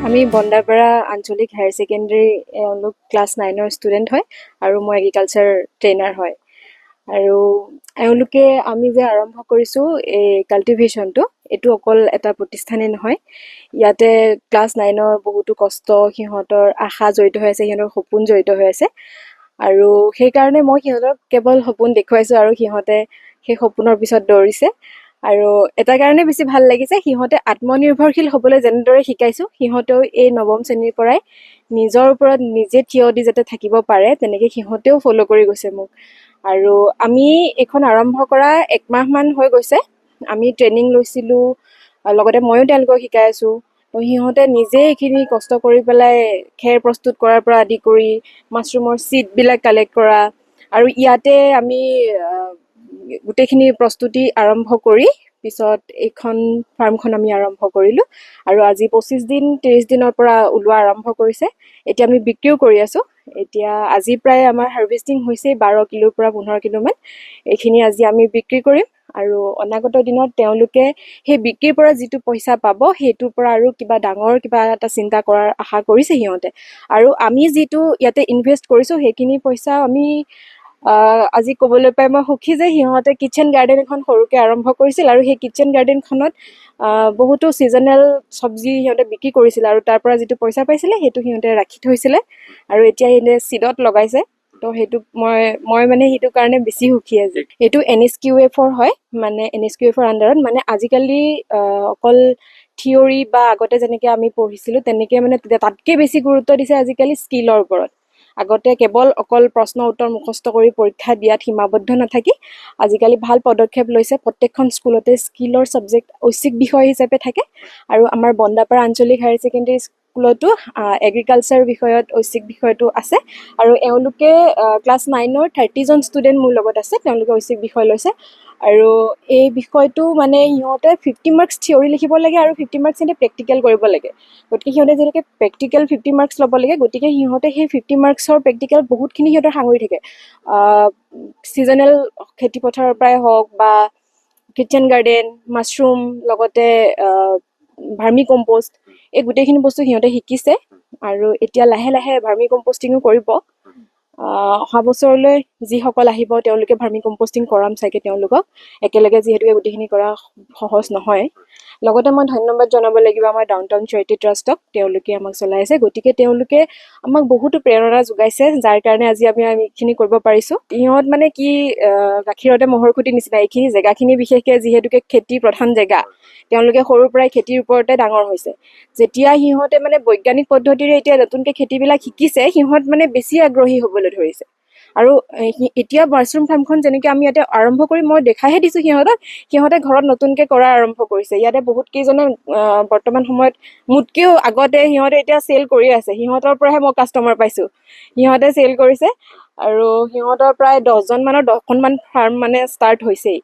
আমি বন্দাপাৰা আঞ্চলিক higher secondary এওঁলোক ক্লাছ 9ৰ ষ্টুডেণ্ট হয় আৰু মই এগ্ৰিকালচাৰ ট্ৰেইনাৰ হয়। আৰু এওঁলোকে আমি যে আৰম্ভ কৰিছোঁ এই কাল্টিভেশ্যনটো, এইটো অকল এটা প্ৰতিষ্ঠানেই নহয়, ইয়াতে ক্লাছ 9ৰ বহুতো কষ্ট, সিহঁতৰ আশা জড়িত হৈ আছে, সিহঁতৰ সপোন জড়িত হৈ আছে। আৰু সেইকাৰণে মই সিহঁতক কেৱল সপোন দেখুৱাইছোঁ আৰু সিহঁতে সেই সপোনৰ পিছত দৌৰিছে। আৰু এটা কাৰণে বেছি ভাল লাগিছে, সিহঁতে আত্মনিৰ্ভৰশীল হ'বলৈ যেনেদৰে শিকাইছোঁ, সিহঁতেও এই নৱম শ্ৰেণীৰ পৰাই নিজৰ ওপৰত নিজে থিয় দি যাতে থাকিব পাৰে, তেনেকৈ সিহঁতেও ফ'ল' কৰি গৈছে মোক। আৰু আমি এইখন আৰম্ভ কৰা 1 মাহমান হৈ গৈছে। আমি ট্ৰেইনিং লৈছিলোঁ, লগতে ময়ো তেওঁলোকক শিকাই আছোঁ। তো সিহঁতে নিজেই এইখিনি কষ্ট কৰি পেলাই খেৰ প্ৰস্তুত কৰাৰ পৰা আদি কৰি মাছৰুমৰ ছিডবিলাক কালেক্ট কৰা, আৰু ইয়াতে আমি গোটেইখিনি প্ৰস্তুতি আৰম্ভ কৰি পিছত এইখন ফাৰ্মখন আমি আৰম্ভ কৰিলোঁ। আৰু আজি 25 দিন 30 দিনৰ পৰা ওলোৱা আৰম্ভ কৰিছে। এতিয়া আমি বিক্ৰীও কৰি আছোঁ। এতিয়া আজি প্ৰায় আমাৰ হাৰ্ভেষ্টিং হৈছে 12 কিলোৰ পৰা 15 কিলোমান। এইখিনি আজি আমি বিক্ৰী কৰিম, আৰু অনাগত দিনত তেওঁলোকে সেই বিক্ৰীৰ পৰা যিটো পইচা পাব, সেইটোৰ পৰা আৰু কিবা ডাঙৰ কিবা এটা চিন্তা কৰাৰ আশা কৰিছে সিহঁতে। আৰু আমি যিটো ইয়াতে ইনভেষ্ট কৰিছোঁ, সেইখিনি পইচা আমি আজি ক'বলৈ পাই মই সুখী যে সিহঁতে কিটচেন গাৰ্ডেন এখন সৰুকৈ আৰম্ভ কৰিছিল, আৰু সেই কিটচেন গাৰ্ডেনখনত বহুতো ছিজনেল চব্জি সিহঁতে বিক্ৰী কৰিছিলে, আৰু তাৰ পৰা যিটো পইচা পাইছিলে সেইটো সিহঁতে ৰাখি থৈছিলে, আৰু এতিয়া সিহঁতে ছিডত লগাইছে। তো সেইটো মই মানে সেইটো কাৰণে বেছি সুখী আজি। এইটো NSQF-ৰ হয়, মানে NSQF-ৰ আণ্ডাৰত, মানে আজিকালি অকল থিয়ৰী বা আগতে যেনেকৈ আমি পঢ়িছিলোঁ তেনেকৈ মানে তাতকৈ বেছি গুৰুত্ব দিছে আজিকালি স্কিলৰ ওপৰত। আগতে কেৱল অকল প্ৰশ্ন উত্তৰ মুখস্থ কৰি পৰীক্ষা দিয়াত সীমাবদ্ধ নাথাকি আজিকালি ভাল পদক্ষেপ লৈছে। প্ৰত্যেকখন স্কুলতে স্কিলৰ ছাবজেক্ট ঐচ্ছিক বিষয় হিচাপে থাকে, আৰু আমাৰ বন্দাপাৰা আঞ্চলিক হায়াৰ ছেকেণ্ডেৰী স্কুলতো এগ্ৰিকালচাৰ বিষয়ত ঐচ্ছিক বিষয়টো আছে। আৰু এওঁলোকে ক্লাছ 9ৰ 30জন ষ্টুডেণ্ট মোৰ লগত আছে, তেওঁলোকে ঐচ্ছিক বিষয় লৈছে। আৰু এই বিষয়টো মানে সিহঁতে 50 মাৰ্কছ থিয়ৰী লিখিব লাগে, আৰু 50 মাৰ্কছ সিহঁতে প্ৰেক্টিকেল কৰিব লাগে। গতিকে সিহঁতে যেনেকৈ প্ৰেক্টিকেল 50 মাৰ্কছ ল'ব লাগে, গতিকে সিহঁতে সেই 50 মাৰ্কছৰ প্ৰেক্টিকেল বহুতখিনি সিহঁতৰ সাঙুৰি থাকে। ছিজনেল খেতিপথাৰৰ পৰাই হওক, বা কিটচেন গাৰ্ডেন, মাছৰুম, লগতে ভাৰ্মি কম্প'ষ্ট, এই গোটেইখিনি বস্তু সিহঁতে শিকিছে। আৰু এতিয়া লাহে লাহে ভাৰ্মি কম্প'ষ্টিঙো কৰিব। অহা বছৰলৈ যিসকল আহিব তেওঁলোকে ভাৰ্মি কম্প'ষ্টিং কৰাম চাগে তেওঁলোকক, একেলগে যিহেতুকে গোটেইখিনি কৰা সহজ নহয়। লগতে মই ধন্যবাদ জনাব লাগিব আমাৰ ডাউনটাউন চেৰিটি ট্ৰাষ্টক, তেওঁলোকে আমাক চলাই আছে। গতিকে তেওঁলোকে আমাক বহুতো প্ৰেৰণা যোগাইছে, যাৰ কাৰণে আজি আমি এইখিনি কৰিব পাৰিছোঁ। সিহঁত মানে কি, গাখীৰতে মহৰ খুঁটি নিচিনা। এইখিনি জেগাখিনি বিশেষকৈ যিহেতুকে খেতি প্ৰধান জেগা, তেওঁলোকে সৰুৰ পৰাই খেতিৰ ওপৰতে ডাঙৰ হৈছে। যেতিয়া সিহঁতে মানে বৈজ্ঞানিক পদ্ধতিৰে এতিয়া নতুনকৈ খেতিবিলাক শিকিছে, সিহঁত মানে বেছি আগ্ৰহী হ'বলৈ ধৰিছে। আৰু এতিয়া মাছৰুম ফাৰ্মখন যেনেকৈ আমি ইয়াতে আৰম্ভ কৰি মই দেখাইহে দিছোঁ সিহঁতে ঘৰত নতুনকৈ কৰা আৰম্ভ কৰিছে। ইয়াতে বহুত কেইজনে বৰ্তমান সময়ত মোতকৈও আগতে সিহঁতে এতিয়া চেল কৰি আছে। সিহঁতৰ পৰাহে মই কাষ্টমাৰ পাইছোঁ, সিহঁতে চেল কৰিছে। আৰু সিহঁতৰ প্ৰায় 10জন মানৰ 10খনমান ফাৰ্ম মানে ষ্টাৰ্ট হৈছেই।